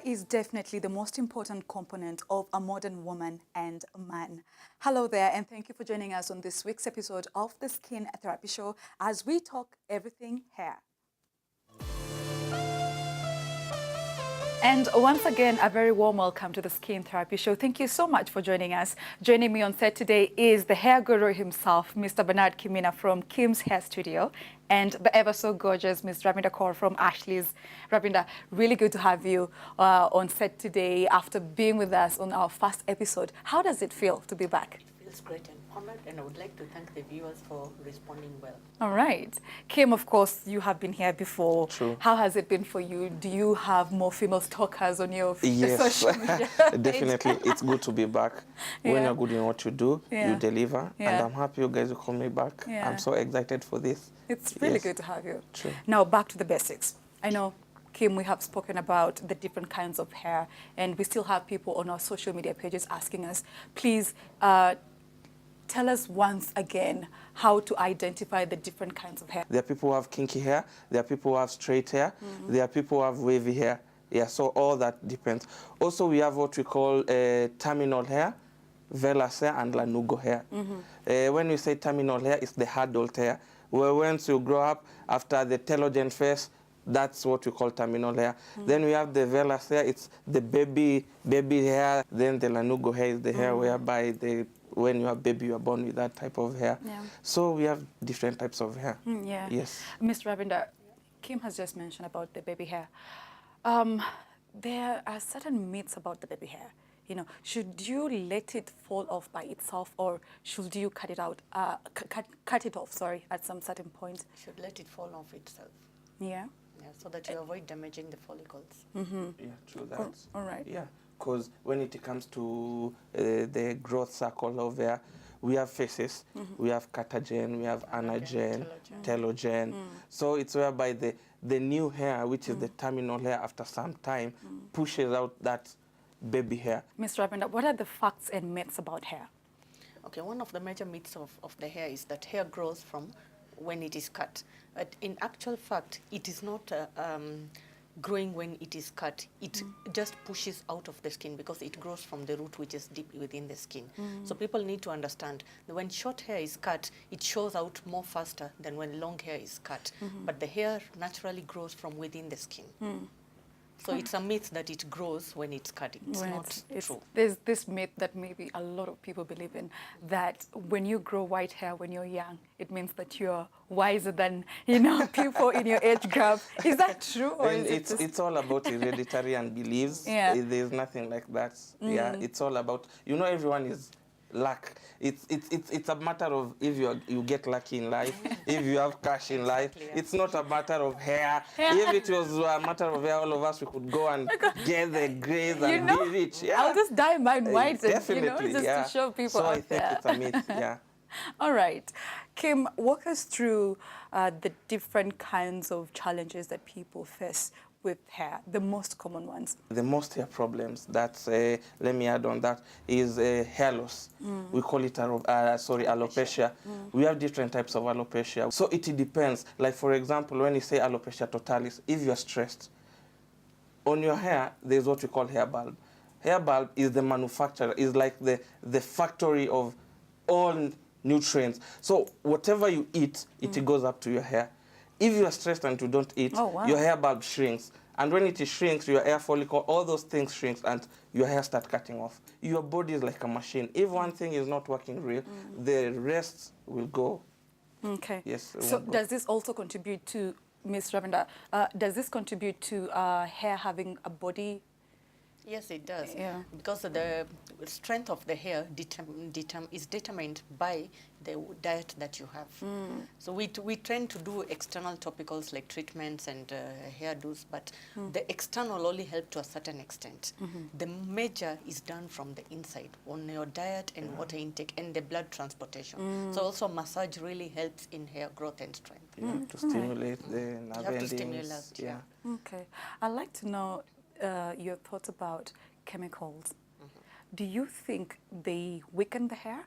Hair is definitely the most important component of a modern woman and man. Hello there, and thank you for joining us on this week's episode of the Skin Therapy Show as we talk everything hair. And once again, a very warm welcome to the Skin Therapy Show. Thank you so much for joining us. Joining me on set today is the hair guru himself, Mr. Bernard Kimina from Kim's Hair Studio, and the ever so gorgeous Ms. Ravinda Kaur from Ashley's. Ravinda, really good to have you on set today after being with us on our first episode. How does it feel to be back? It feels great and honored, and I would like to thank the viewers for responding well. All right. Kim, of course, you have been here before. True. How has it been for you? Do you have more female stalkers on your Yes, social media? definitely. It's good to be back. When Yeah. you're good in what you do, Yeah. you deliver. Yeah. And I'm happy you guys will call me back. Yeah. I'm so excited for this. It's really Yes. good to have you. True. Now, back to the basics. I know, Kim, we have spoken about the different kinds of hair, and we still have people on our social media pages asking us, please tell us once again how to identify the different kinds of hair. There are people who have kinky hair. There are people who have straight hair. There are people who have wavy hair. Yeah, so all that depends. Also, we have what we call terminal hair, vellus hair, and lanugo hair. When we say terminal hair, it's the adult hair. Where once you grow up, after the telogen phase, that's what we call terminal hair. Then we have the vellus hair, it's the baby hair. Then the lanugo hair is the hair whereby when you are baby, you are born with that type of hair. Yeah. So we have different types of hair. Yeah. Yes. Ms. Ravinda, Kim has just mentioned about the baby hair. There are certain myths about the baby hair. You know, should you let it fall off by itself, or should you cut it out, cut it off, sorry, at some certain point? You should let it fall off itself, Yeah. so that you avoid damaging the follicles. Yeah, true that. All right. Yeah, because when it comes to the growth cycle of hair, we have phases. We have catagen, we have anagen, telogen. So it's whereby the new hair, which is the terminal hair, after some time, pushes out that baby hair. Ms. Ravinda, what are the facts and myths about hair? Okay, one of the major myths of the hair is that hair grows from when it is cut. But in actual fact, it is not growing when it is cut. It just pushes out of the skin because it grows from the root, which is deep within the skin. So people need to understand that when short hair is cut, it shows out more faster than when long hair is cut. But the hair naturally grows from within the skin. So it's a myth that it grows when it's cut. It's not true. There's this myth that maybe a lot of people believe in, that when you grow white hair when you're young, it means that you're wiser than, people in your age group. Is that true? Or And is it's all about hereditary and beliefs. Yeah. There's nothing like that. Yeah, it's all about, everyone is luck. It's a matter of if you get lucky in life, if you have cash in life. It's not a matter of hair. If it was a matter of hair, all of us, we could go and get the grades and be rich. Yeah. I'll just dye mine white and, Definitely, just yeah. to show people So out I think there. it's a myth, yeah. All right. Kim, walk us through the different kinds of challenges that people face with hair, the most common ones. The most hair problems, that's, let me add on that, is hair loss. We call it, alopecia. We have different types of alopecia. So it depends. Like, for example, when you say alopecia totalis, if you're stressed, on your hair, there's what we call hair bulb. Hair bulb is the manufacturer, is like the factory of all nutrients. So whatever you eat, it goes up to your hair. If you are stressed and you don't eat, your hair bulb shrinks. And when it shrinks, your hair follicle, all those things shrinks and your hair starts cutting off. Your body is like a machine. If one thing is not working real, the rest will go. Okay. Yes. So does this also contribute to, Ms. Ravinda, does this contribute to hair having a body? Yes, it does. Yeah. Because the strength of the hair is determined by the diet that you have. So we tend to do external topicals like treatments and hairdos, but the external only help to a certain extent. The major is done from the inside on your diet and water intake and the blood transportation. So also massage really helps in hair growth and strength. You have to stimulate the nerve You have to endings. stimulate, yeah. Okay. I'd like to know your thoughts about chemicals. Do you think they weaken the hair?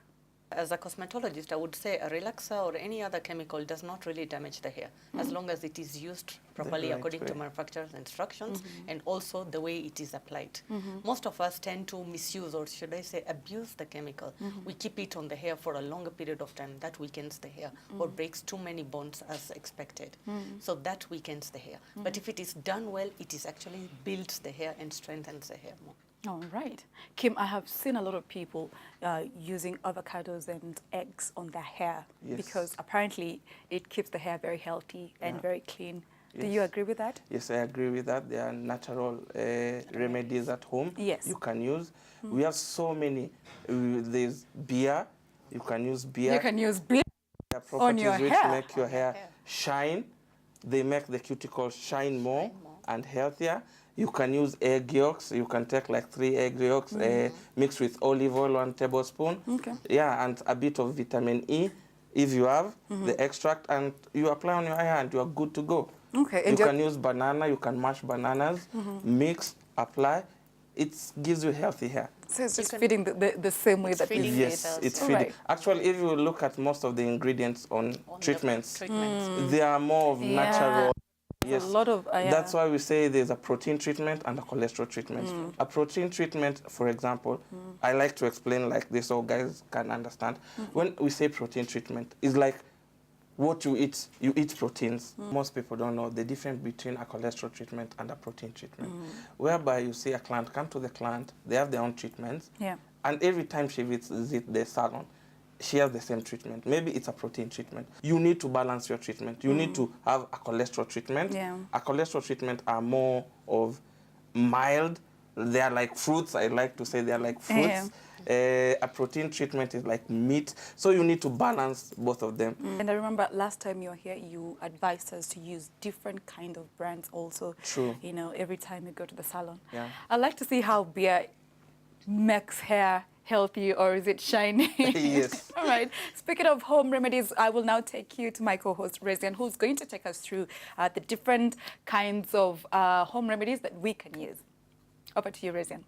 As a cosmetologist, I would say a relaxer or any other chemical does not really damage the hair, as long as it is used properly right according way. to manufacturer's instructions and also the way it is applied. Most of us tend to misuse, or should I say abuse, the chemical. We keep it on the hair for a longer period of time. That weakens the hair or breaks too many bonds as expected. So that weakens the hair. But if it is done well, it is actually builds the hair and strengthens the hair more. All right. Kim, I have seen a lot of people using avocados and eggs on their hair Yes. because apparently it keeps the hair very healthy and Yeah. very clean. Do Yes. you agree with that? Yes, I agree with that. There are natural remedies at home Yes. you can use. We have so many. There's beer. You can use beer. You can use beer. There are properties your which hair. make your hair shine. They make the cuticles shine more and healthier. You can use egg yolks. You can take like 3 egg yolks mixed with olive oil, 1 tablespoon. Okay. Yeah, and a bit of vitamin E if you have the extract, and you apply on your hair and you are good to go. Okay. You And can use banana. You can mash bananas, mix, apply. It gives you healthy hair. so it's just can- feeding the same way It's that feeding we the Yes, cells. it's All feeding. right. Actually, if you look at most of the ingredients on On the treatments, treatments. they are more of Yeah. natural. a lot of That's why we say there's a protein treatment and a cholesterol treatment. A protein treatment, for example, I like to explain like this so guys can understand. When we say protein treatment, it's like what you eat proteins. Most people don't know the difference between a cholesterol treatment and a protein treatment. Whereby you see a client come to the client, they have their own treatments, Yeah. and every time she visits the salon, she has the same treatment. Maybe it's a protein treatment. You need to balance your treatment. You need to have a cholesterol treatment. Yeah. A cholesterol treatment are more of mild. They are like fruits. I like to say they are like fruits. A protein treatment is like meat. So you need to balance both of them. And I remember last time you were here, you advised us to use different kind of brands also. True. You know, every time you go to the salon. Yeah. I'd like to see how beer makes hair healthy, or is it shiny? Yes. All right. Speaking of home remedies, I will now take you to my co-host, Rezian, who's going to take us through the different kinds of home remedies that we can use. Over to you, Rezian.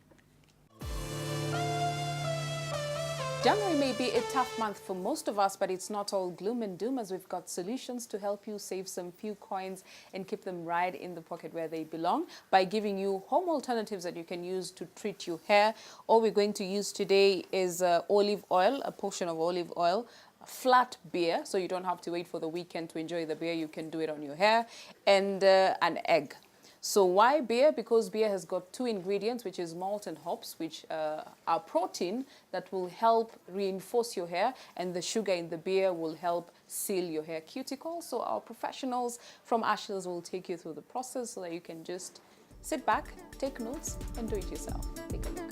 January may be a tough month for most of us, but it's not all gloom and doom, as we've got solutions to help you save some few coins and keep them right in the pocket where they belong by giving you home alternatives that you can use to treat your hair. All we're going to use today is olive oil, a portion of olive oil, flat beer, so you don't have to wait for the weekend to enjoy the beer. You can do it on your hair, and an egg. So why beer? Because beer has got 2 ingredients, which is malt and hops, which are protein that will help reinforce your hair, and the sugar in the beer will help seal your hair cuticle. So our professionals from Ashley's will take you through the process so that you can just sit back, take notes, and do it yourself. Take a look.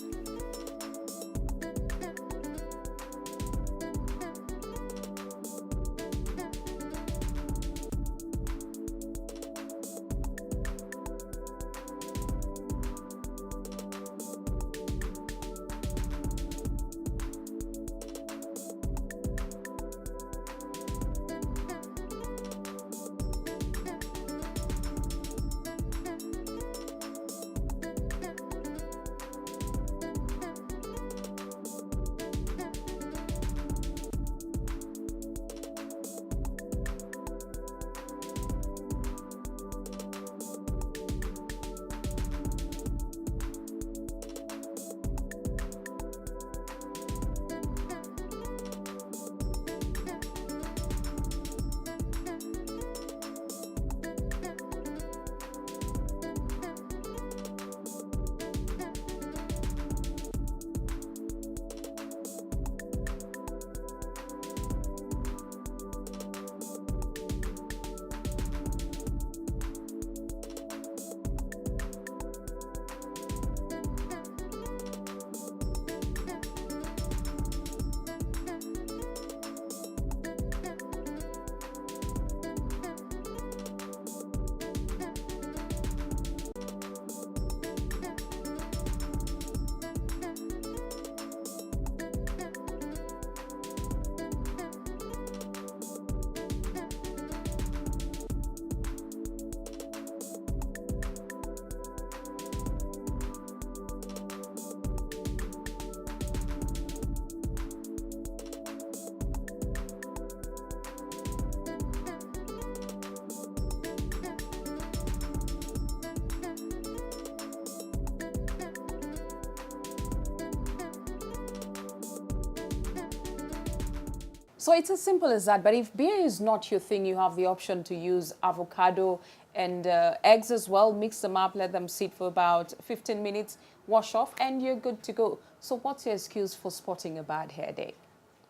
So it's as simple as that. But if beer is not your thing, you have the option to use avocado and eggs as well. Mix them up, let them sit for about 15 minutes, wash off, and you're good to go. So what's your excuse for spotting a bad hair day?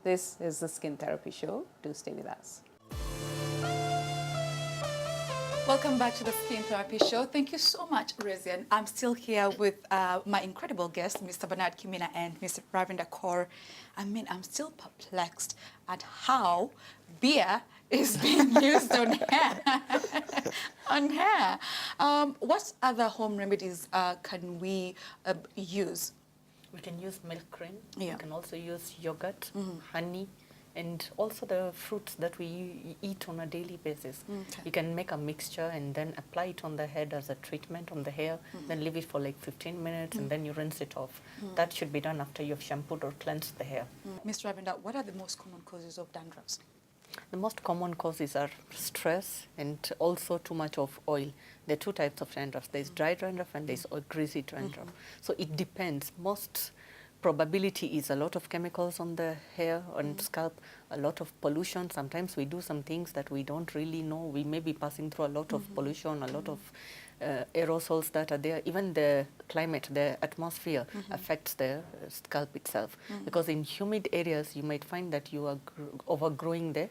This is the Skin Therapy Show. Do stay with us. Welcome back to the Skin Therapy Show. Thank you so much, Rezian. I'm still here with my incredible guests, Mr. Bernard Kimina and Mr. Ravinda Kaur. I mean, I'm still perplexed at how beer is being used on hair. On hair. What other home remedies can we use? We can use milk cream. Yeah. We can also use yogurt, honey, and also the fruits that we eat on a daily basis. Okay. You can make a mixture and then apply it on the head as a treatment on the hair, then leave it for like 15 minutes and then you rinse it off. That should be done after you've shampooed or cleansed the hair. Mr. Ravinda, what are the most common causes of dandruffs? The most common causes are stress and also too much of oil. There are two types of dandruff. There's dry dandruff and there's greasy dandruff. So it depends. Most probability is a lot of chemicals on the hair and scalp, a lot of pollution. Sometimes we do some things that we don't really know. We may be passing through a lot of pollution, a lot of aerosols that are there. Even the climate, the atmosphere affects the scalp itself. Because in humid areas, you might find that you are overgrowing the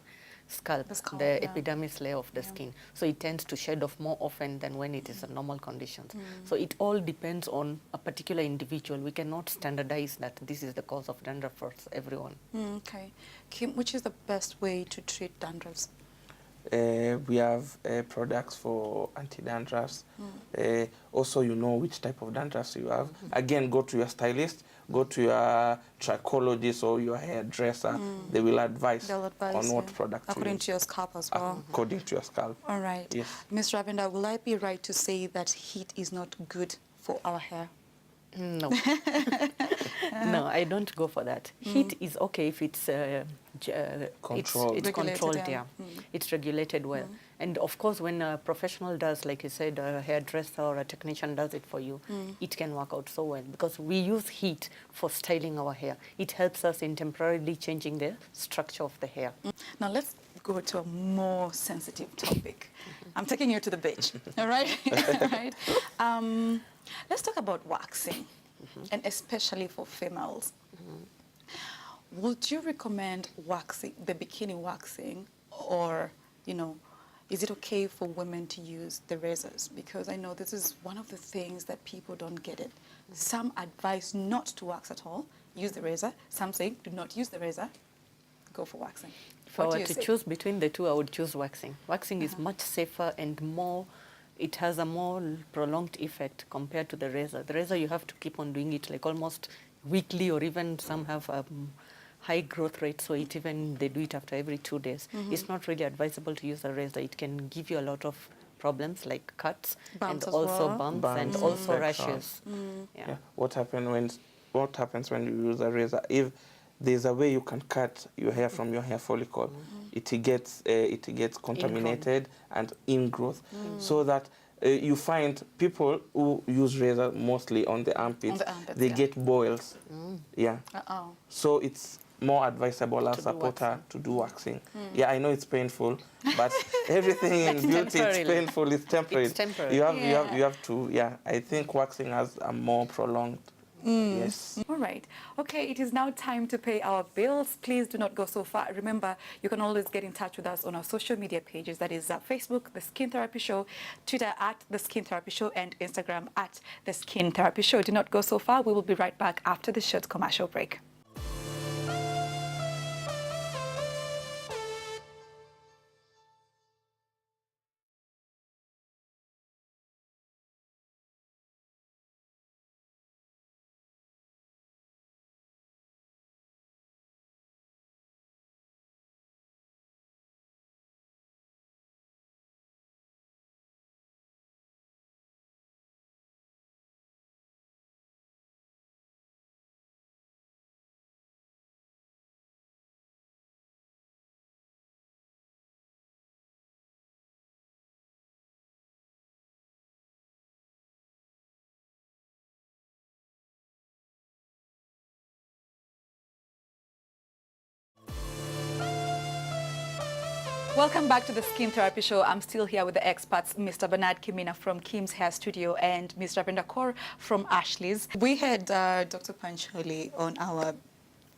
scalp, the epidermis layer of the skin. So it tends to shed off more often than when it is in normal conditions. So it all depends on a particular individual. We cannot standardize that this is the cause of dandruff for everyone. Okay. Kim, which is the best way to treat dandruffs? We have products for anti-dandruffs. Also, you know which type of dandruffs you have. Again, go to your stylist, go to your trichologist or your hairdresser. They will advise on what product to according use. to your scalp as well. According to your scalp. All right. Yes. Ms. Ravinda, will I be right to say that heat is not good for our hair? No. No, I don't go for that. Heat is okay if it's Controlled. It's Regulated, controlled, yeah. It's regulated well. And of course, when a professional does, like you said, a hairdresser or a technician does it for you, it can work out so well because we use heat for styling our hair. It helps us in temporarily changing the structure of the hair. Now let's go to a more sensitive topic. I'm taking you to the beach, all right? All right. Let's talk about waxing, and especially for females. Would you recommend waxing, the bikini waxing, or, you know, is it okay for women to use the razors? Because I know this is one of the things that people don't get it. Some advise not to wax at all, use the razor. Some say do not use the razor, go for waxing. If I What do were you to say? choose between the two, I would choose waxing. Waxing is much safer and more, it has a more prolonged effect compared to the razor. The razor, you have to keep on doing it like almost weekly, or even some have high growth rate, so it even they do it after every 2 days. It's not really advisable to use a razor. It can give you a lot of problems like cuts Bumps and as also well. bumps Bumps, and also infection. rashes. Yeah. What happens when you use a razor? If there's a way you can cut your hair from your hair follicle, it gets contaminated and ingrowth, so that you find people who use razor mostly on the armpits, they yeah. get boils. Yeah. Uh-oh. So it's more advisable as To a do porter to do waxing. Yeah, I know it's painful, but everything in beauty is temporarily. painful. It's temporary. It's temporary. You have to. Yeah, I think waxing has a more prolonged. Yes. All right. Okay, it is now time to pay our bills. Please do not go so far. Remember, you can always get in touch with us on our social media pages. That is Facebook, The Skin Therapy Show, Twitter @The Skin Therapy Show, and Instagram @The Skin Therapy Show. Do not go so far. We will be right back after the short commercial break. Welcome back to the Skin Therapy Show. I'm still here with the experts, Mr. Bernard Kimina from Kim's Hair Studio and Mr. Brenda Kaur from Ashley's. We had Dr. Pancholi on our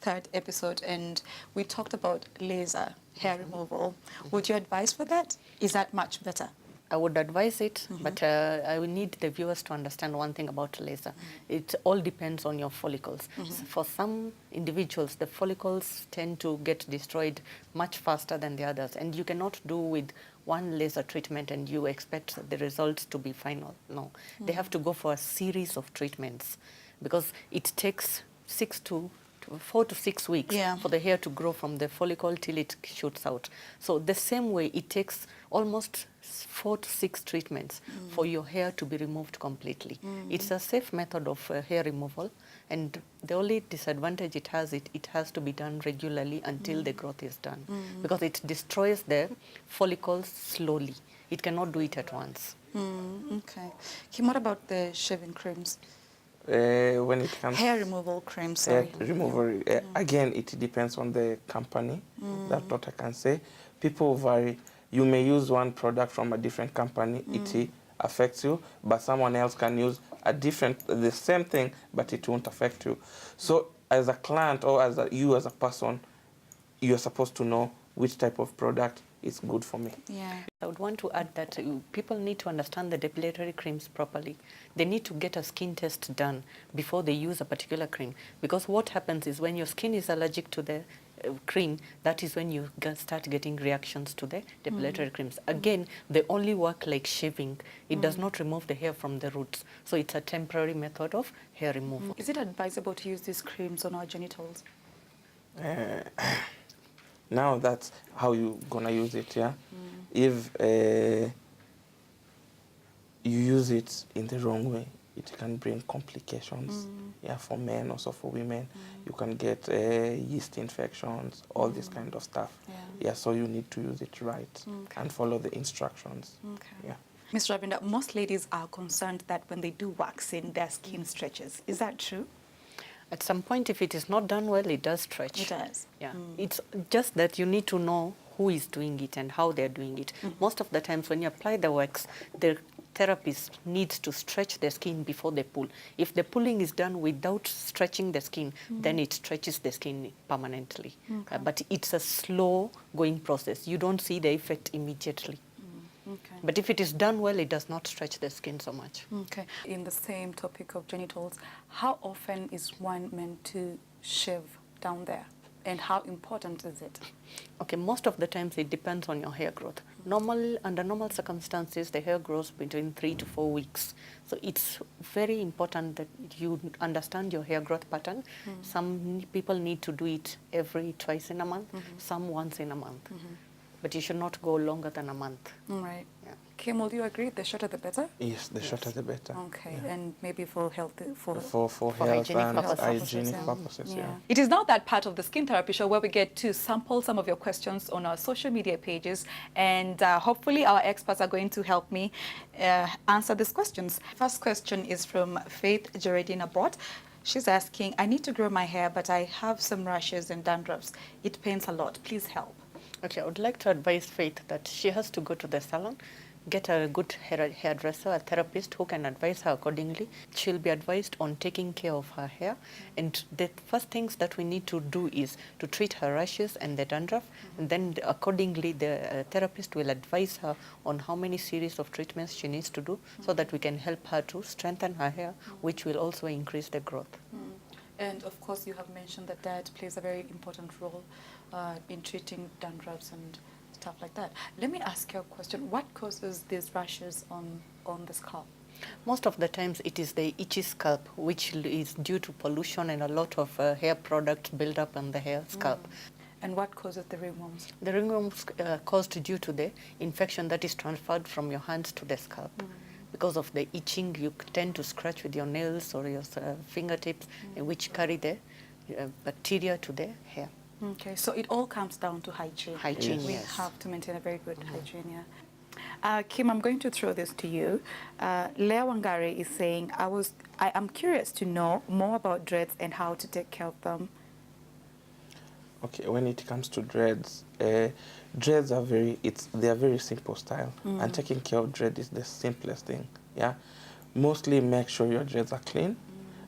third episode and we talked about laser hair removal. Would you advise for that? Is that much better? I would advise it, but I will need the viewers to understand one thing about laser. It all depends on your follicles. For some individuals, the follicles tend to get destroyed much faster than the others, and you cannot do with one laser treatment and you expect the results to be final. No, they have to go for a series of treatments because it takes 4 to 6 weeks for the hair to grow from the follicle till it shoots out. So the same way, it takes almost 4 to 6 treatments for your hair to be removed completely. It's a safe method of hair removal, and the only disadvantage it has to be done regularly until the growth is done, because it destroys the follicles slowly. It cannot do it at once. Okay. Kim, what about the shaving creams? When it comes Hair removal cream, sorry. hair removal, again, it depends on the company. That's what I can say. People vary. You may use one product from a different company, it affects you, but someone else can use the same thing, but it won't affect you. So as a client or you as a person, you're supposed to know which type of product is good for me. Yeah. I would want to add that people need to understand the depilatory creams properly. They need to get a skin test done before they use a particular cream, because what happens is when your skin is allergic to the cream, that is when you start getting reactions to the depilatory creams. Again, they only work like shaving. It does not remove the hair from the roots. So it's a temporary method of hair removal. Is it advisable to use these creams on our genitals? Now that's how you're gonna use it, yeah? If you use it in the wrong way, it can bring complications, yeah, for men, also for women. You can get yeast infections, all this kind of stuff. Yeah, so you need to use it right and follow the instructions. Okay. Yeah. Mr. Ravinda, most ladies are concerned that when they do waxing, their skin stretches. Is that true? At some point, if it is not done well, it does stretch. It does. Yeah. It's just that you need to know who is doing it and how they're doing it. Most of the times when you apply the wax, the therapist needs to stretch the skin before they pull. If the pulling is done without stretching the skin, then it stretches the skin permanently. But it's a slow going process. You don't see the effect immediately. Okay. But if it is done well, it does not stretch the skin so much. Okay. In the same topic of genitals, how often is one meant to shave down there? And how important is it? Okay, most of the times it depends on your hair growth. Under normal circumstances, the hair grows between 3 to 4 weeks. So it's very important that you understand your hair growth pattern. Some people need to do it twice in a month, some once in a month. But you should not go longer than a month. All right. Yeah. Kim, will you agree? The shorter the better? Yes, the shorter the better. Okay. And maybe for health, For health hygienic and purposes. hygienic purposes, yeah. It is now that part of the Skin Therapy Show where we get to sample some of your questions on our social media pages, and hopefully our experts are going to help me answer these questions. First question is from Faith Geraldine Bott. She's asking, I need to grow my hair, but I have some rashes and dandruffs. It pains a lot. Please help. Okay, I would like to advise Faith that she has to go to the salon, get a good hairdresser, a therapist who can advise her accordingly. She'll be advised on taking care of her hair. And the first things that we need to do is to treat her rashes and the dandruff. And then accordingly, the therapist will advise her on how many series of treatments she needs to do so that we can help her to strengthen her hair, which will also increase the growth. And of course, you have mentioned that diet plays a very important role in treating dandruffs and stuff like that. Let me ask you a question. What causes these rashes on the scalp? Most of the times it is the itchy scalp, which is due to pollution and a lot of hair products build up on the hair scalp. And what causes the ringworms? The ringworms caused due to the infection that is transferred from your hands to the scalp. Because of the itching, you tend to scratch with your nails or your fingertips, which carry the bacteria to the hair. Okay, so it all comes down to hygiene. Hygiene, We yes. have to maintain a very good hygiene, yeah. Kim, I'm going to throw this to you. Lea Wangari is saying, I am curious to know more about dreads and how to take care of them. Okay, when it comes to dreads, Dreads are they are very simple style, and taking care of dread is the simplest thing. Yeah, mostly make sure your dreads are clean.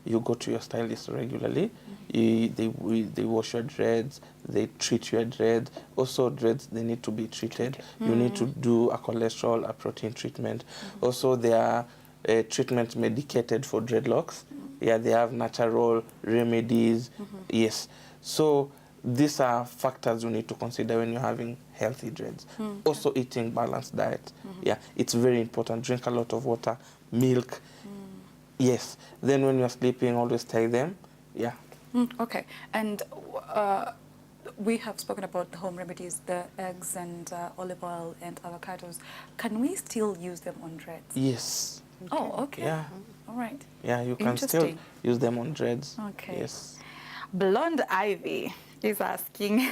You go to your stylist regularly. They wash your dreads. They treat your dreads. Also, dreads, they need to be treated. You need to do a cholesterol, a protein treatment. Also, there are treatments medicated for dreadlocks. Yeah, they have natural remedies. Yes. So these are factors you need to consider when you're having healthy dreads. Also, eating balanced diet. Yeah, it's very important. Drink a lot of water, milk. Yes. Then when you're sleeping, always tie them. Yeah. Okay. And we have spoken about the home remedies, the eggs and olive oil and avocados. Can we still use them on dreads? Yes. Oh, okay. Yeah. All right. Yeah, you can still Interesting. use them on dreads. Okay. Yes. Blonde Ivy is asking,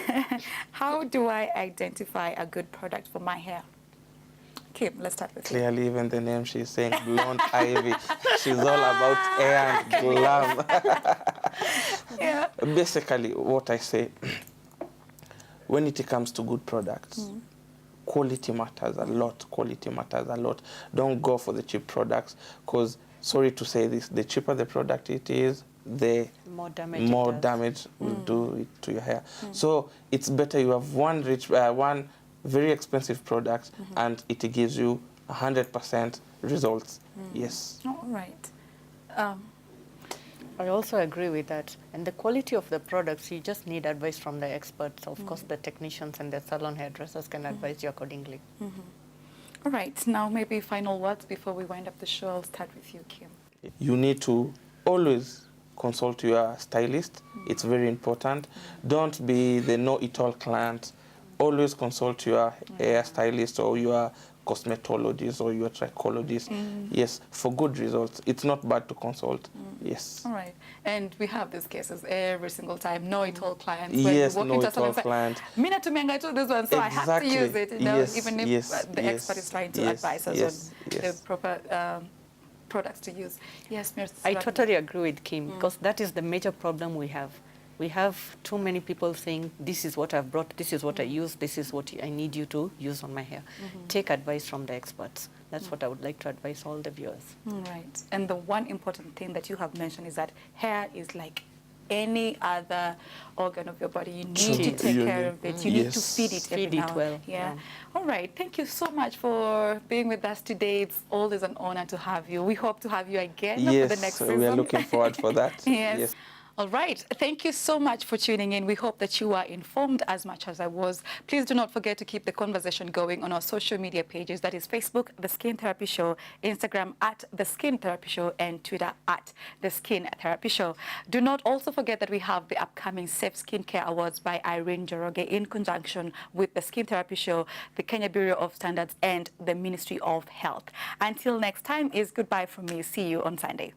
how do I identify a good product for my hair? Kim, let's start with you. Clearly, even the name she's saying, Blonde Ivy. She's all about hair and glam. Yeah. Basically, what I say, when it comes to good products, quality matters a lot. Quality matters a lot. Don't go for the cheap products, because, sorry to say this, the cheaper the product it is, the More damage. more damage will do it to your hair. So it's better you have one very expensive product and it gives you 100% results. Yes. All right. I also agree with that. And the quality of the products, you just need advice from the experts. Of course, the technicians and the salon hairdressers can advise you accordingly. All right. Now, maybe final words before we wind up the show. I'll start with you, Kim. You need to always consult your stylist. It's very important. Don't be the know-it-all client. Always consult your hair stylist or your cosmetologist or your trichologist. Yes, for good results. It's not bad to consult. Yes. All right. And we have these cases every single time. Know-it-all clients. Yes, when you walk into a salon know-it-all client. Mina tumianga to this one, so I have to use it. You know, Yes, even if yes, the yes, expert is trying to yes, advise us yes, on yes. the proper products to use. Yes, Ms. I Ratna. totally agree with Kim, because that is the major problem we have. We have too many people saying, this is what I've brought, this is what I use, this is what I need you to use on my hair. Take advice from the experts. That's what I would like to advise all the viewers. Right. And the one important thing that you have mentioned is that hair is like any other organ of your body. You need to take care of it. You need to feed it every Feed it now. well, Yeah. yeah. All right. Thank you so much for being with us today. It's always an honor to have you. We hope to have you again for the next season. We are looking forward for that. Yes. All right. Thank you so much for tuning in. We hope that you are informed as much as I was. Please do not forget to keep the conversation going on our social media pages. That is Facebook, The Skin Therapy Show, Instagram at The Skin Therapy Show, and Twitter at The Skin Therapy Show. Do not also forget that we have the upcoming Safe Skincare Awards by Irene Joroge in conjunction with The Skin Therapy Show, the Kenya Bureau of Standards, and the Ministry of Health. Until next time, is goodbye from me. See you on Sunday.